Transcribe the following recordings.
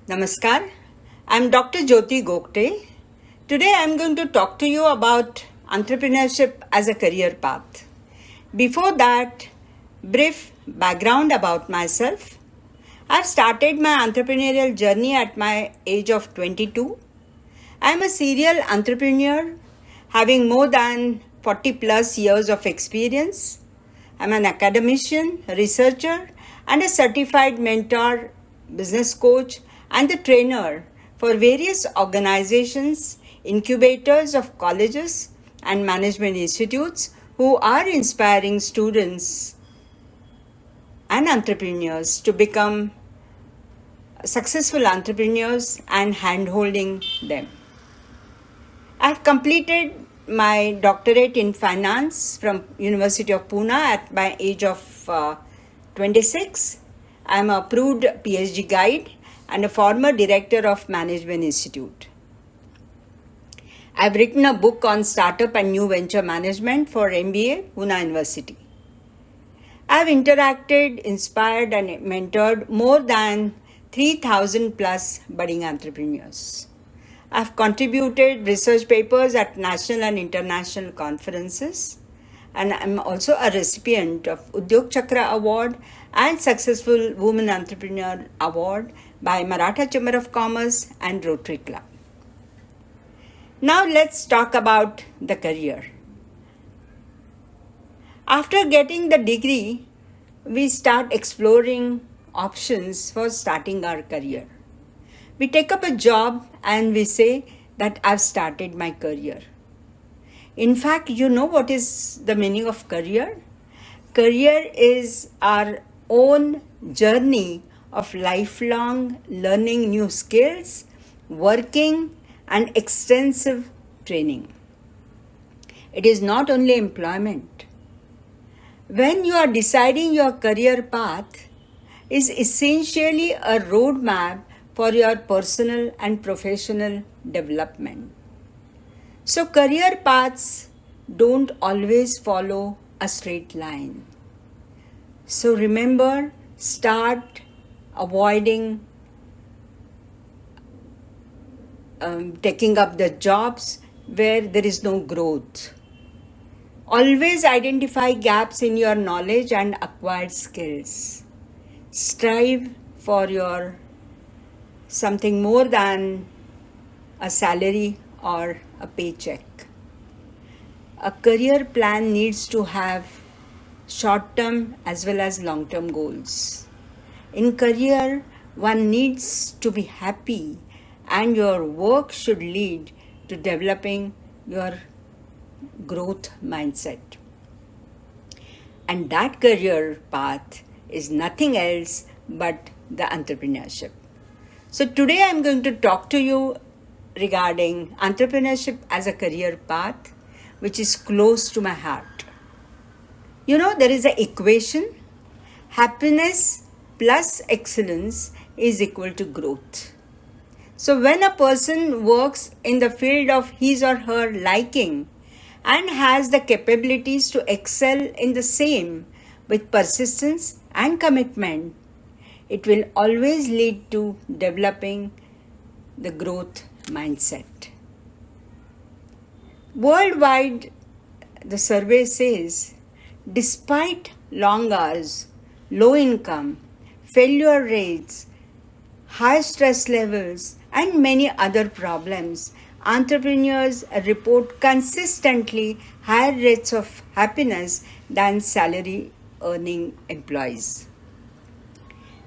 Namaskar. I'm Dr. Jyoti Gogte. Today I'm going to talk to you about entrepreneurship as a career path. Before that, brief background about myself. I've started my entrepreneurial journey at my age of 22. I'm a serial entrepreneur having more than 40 plus years of experience. I'm an academician, researcher, and a certified mentor, business coach, and the trainer for various organizations, incubators of colleges, and management institutes who are inspiring students and entrepreneurs to become successful entrepreneurs and hand-holding them. I've completed my doctorate in finance from University of Pune at my age of 26. I'm an approved PhD guide and a former director of Management Institute. I've written a book on startup and new venture management for MBA, Pune University. I've interacted, inspired, and mentored more than 3,000 plus budding entrepreneurs. I've contributed research papers at national and international conferences, and I'm also a recipient of Udyog Chakra Award and Successful Women Entrepreneur Award by Maratha Chamber of Commerce and Rotary Club. Now let's talk about the career. After getting the degree, we start exploring options for starting our career. We take up a job and we say that I've started my career. In fact, you know what is the meaning of career? Career is our own journey of lifelong learning new skills, working, and extensive training. It is not only employment. When you are deciding your career path, is essentially a roadmap for your personal and professional development. So career paths don't always follow a straight line. So remember, start avoiding taking up the jobs where there is no growth. Always identify gaps in your knowledge and acquired skills. Strive for your something more than a salary or a paycheck. A career plan needs to have short-term as well as long-term goals. In career, one needs to be happy, and your work should lead to developing your growth mindset. And that career path is nothing else but the entrepreneurship. So today I'm going to talk to you regarding entrepreneurship as a career path, which is close to my heart. You know, there is an equation: happiness plus excellence is equal to growth. So when a person works in the field of his or her liking and has the capabilities to excel in the same with persistence and commitment, it will always lead to developing the growth mindset. Worldwide, the survey says, despite long hours, low income, failure rates, high stress levels, and many other problems, entrepreneurs report consistently higher rates of happiness than salary earning employees.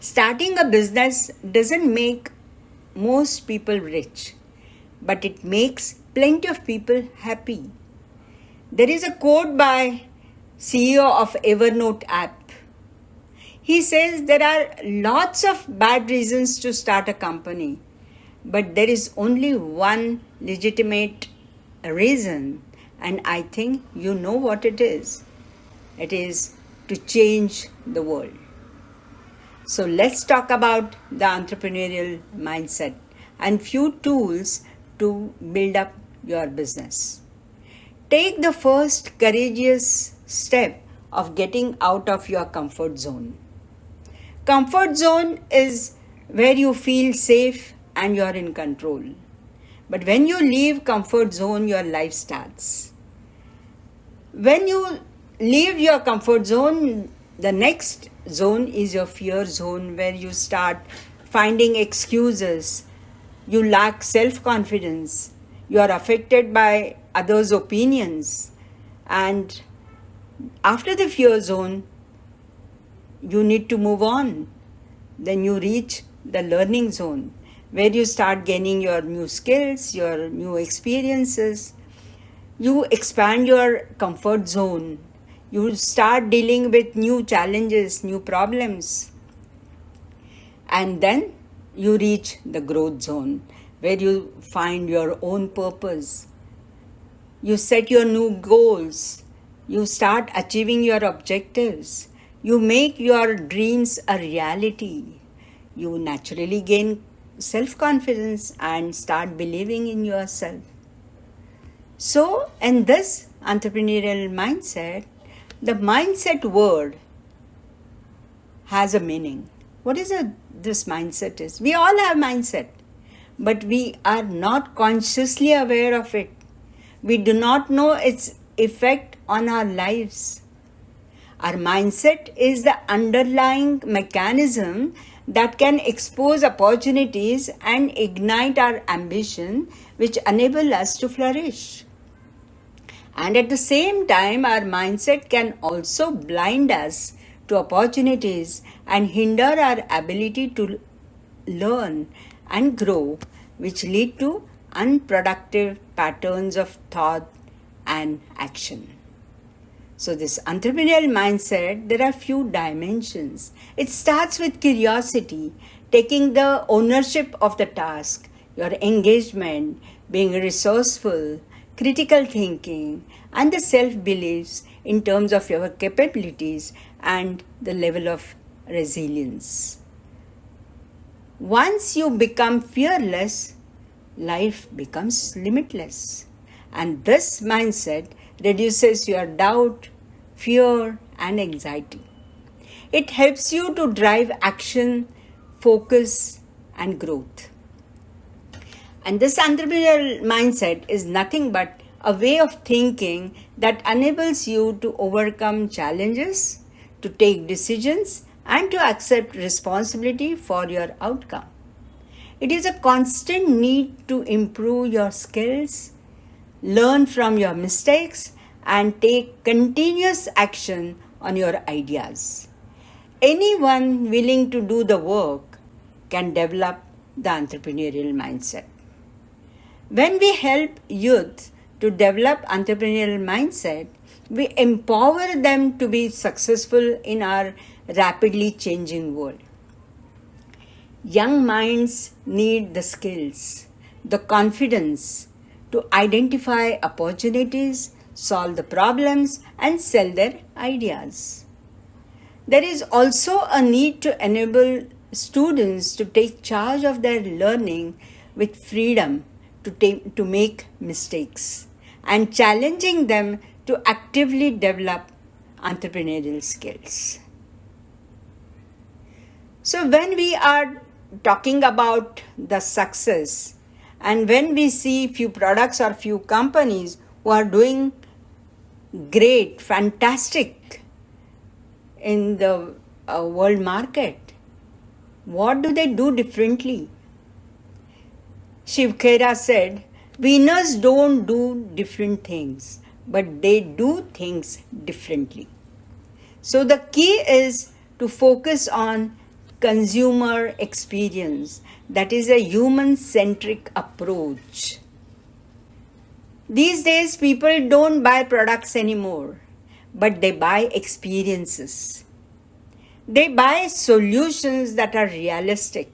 Starting a business doesn't make most people rich, but it makes plenty of people happy. There is a quote by CEO of Evernote app. He says there are lots of bad reasons to start a company, but there is only one legitimate reason, and I think you know what it is. It is to change the world. So let's talk about the entrepreneurial mindset and few tools to build up your business. Take the first courageous step of getting out of your comfort zone. Comfort zone is where you feel safe and you're in control. But when you leave comfort zone, your life starts. When you leave your comfort zone, the next zone is your fear zone, where you start finding excuses. You lack self-confidence. You are affected by others' opinions. And after the fear zone, you need to move on. Then you reach the learning zone, where you start gaining your new skills, your new experiences. You expand your comfort zone. You start dealing with new challenges, new problems. And then you reach the growth zone, where you find your own purpose. You set your new goals. You start achieving your objectives. You make your dreams a reality. You naturally gain self-confidence and start believing in yourself. So, in this entrepreneurial mindset, the mindset word has a meaning. What is this mindset is? We all have mindset, but we are not consciously aware of it. We do not know its effect on our lives. Our mindset is the underlying mechanism that can expose opportunities and ignite our ambition, which enable us to flourish. And at the same time, our mindset can also blind us to opportunities and hinder our ability to learn and grow, which lead to unproductive patterns of thought and action. So this entrepreneurial mindset, there are few dimensions. It starts with curiosity, taking the ownership of the task, your engagement, being resourceful, critical thinking, and the self-beliefs in terms of your capabilities and the level of resilience. Once you become fearless, life becomes limitless. And this mindset reduces your doubt, fear, and anxiety. It helps you to drive action, focus, and growth. And this entrepreneurial mindset is nothing but a way of thinking that enables you to overcome challenges, to take decisions, and to accept responsibility for your outcome. It is a constant need to improve your skills, learn from your mistakes, and take continuous action on your ideas. Anyone willing to do the work can develop the entrepreneurial mindset. When we help youth to develop entrepreneurial mindset, we empower them to be successful in our rapidly changing world. Young minds need the skills, the confidence to identify opportunities, solve the problems, and sell their ideas. There is also a need to enable students to take charge of their learning with freedom to make mistakes and challenging them to actively develop entrepreneurial skills. So when we are talking about the success, and when we see few products or few companies who are doing great, fantastic in the world market, what do they do differently? Shiv Khera said, winners don't do different things, but they do things differently. So the key is to focus on consumer experience. That is a human-centric approach. These days, people don't buy products anymore, but they buy experiences. They buy solutions that are realistic.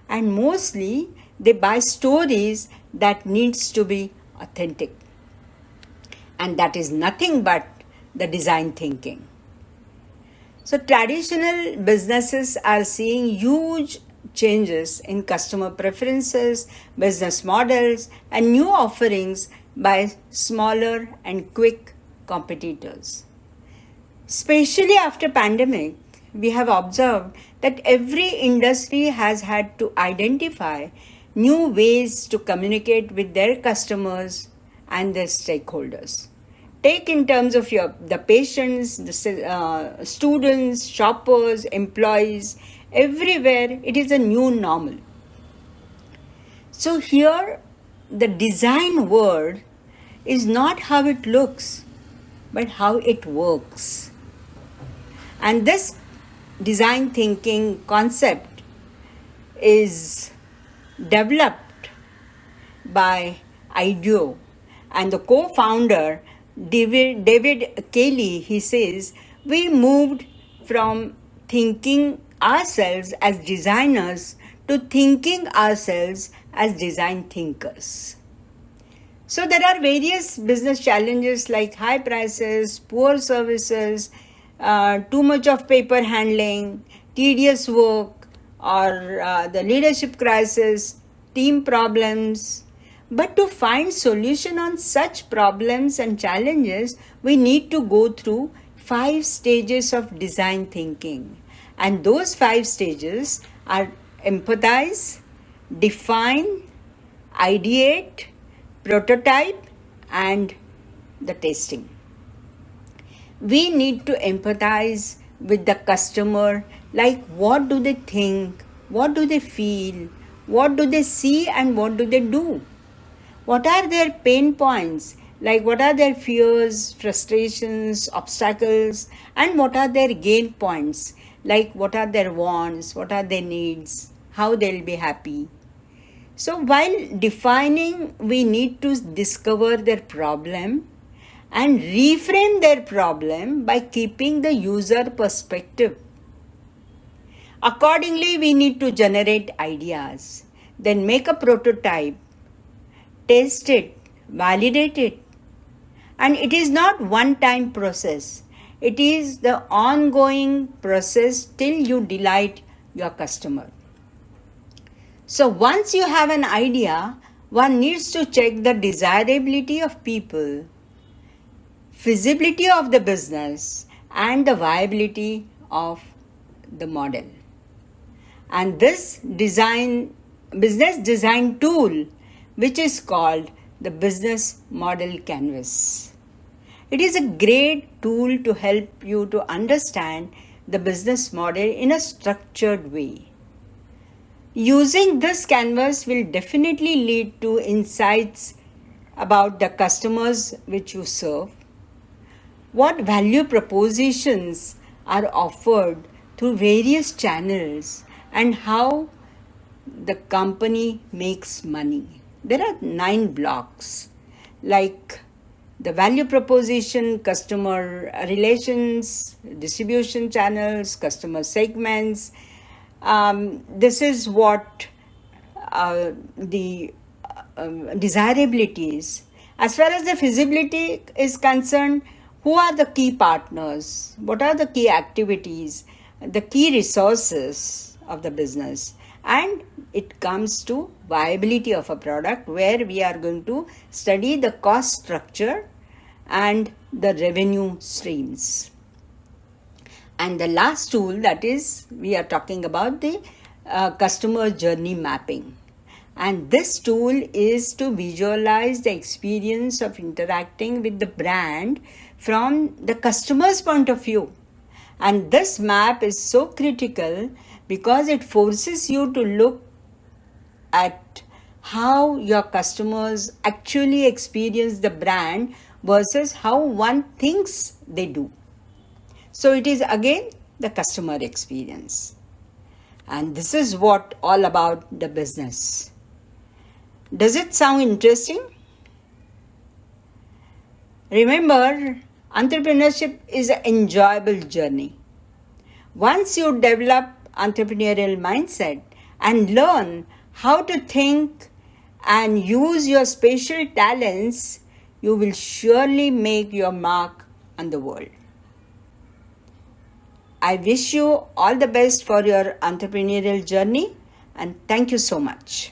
And mostly, they buy stories that needs to be authentic. And that is nothing but the design thinking. So traditional businesses are seeing huge changes in customer preferences, business models, and new offerings by smaller and quick competitors. Especially after pandemic, we have observed that every industry has had to identify new ways to communicate with their customers and their stakeholders. Take in terms of the patients, the students, shoppers, employees, everywhere it is a new normal. So here the design word is not how it looks, but how it works. And this design thinking concept is developed by IDEO, and the co-founder David Kelly, he says, we moved from thinking ourselves as designers to thinking ourselves as design thinkers. So there are various business challenges like high prices, poor services, too much of paper handling, tedious work, or the leadership crisis, team problems. But to find solution on such problems and challenges, we need to go through 5 stages of design thinking. And those 5 stages are empathize, define, ideate, prototype, and the testing. We need to empathize with the customer, like what do they think, what do they feel, what do they see, and what do they do. What are their pain points, like what are their fears, frustrations, obstacles, and what are their gain points, like what are their wants, what are their needs, how they'll be happy. So while defining, we need to discover their problem and reframe their problem by keeping the user perspective. Accordingly, we need to generate ideas, then make a prototype, test it, validate it. And it is not one-time process. It is the ongoing process till you delight your customer. So once you have an idea, one needs to check the desirability of people, feasibility of the business, and the viability of the model. And this business design tool, which is called the business model canvas. It is a great tool to help you to understand the business model in a structured way. Using this canvas will definitely lead to insights about the customers which you serve, what value propositions are offered through various channels, and how the company makes money. There are 9 blocks like the value proposition, customer relations, distribution channels, customer segments. This is what the desirability is. As far as the feasibility is concerned, who are the key partners? What are the key activities? The key resources of the business? And it comes to viability of a product, where we are going to study the cost structure and the revenue streams. And the last tool, that is, we are talking about the customer journey mapping. And this tool is to visualize the experience of interacting with the brand from the customer's point of view. And this map is so critical because it forces you to look at how your customers actually experience the brand versus how one thinks they do. So it is again the customer experience. And this is what all about the business. Does it sound interesting? Remember, entrepreneurship is an enjoyable journey. Once you develop entrepreneurial mindset and learn how to think and use your special talents, you will surely make your mark on the world. I wish you all the best for your entrepreneurial journey, and thank you so much.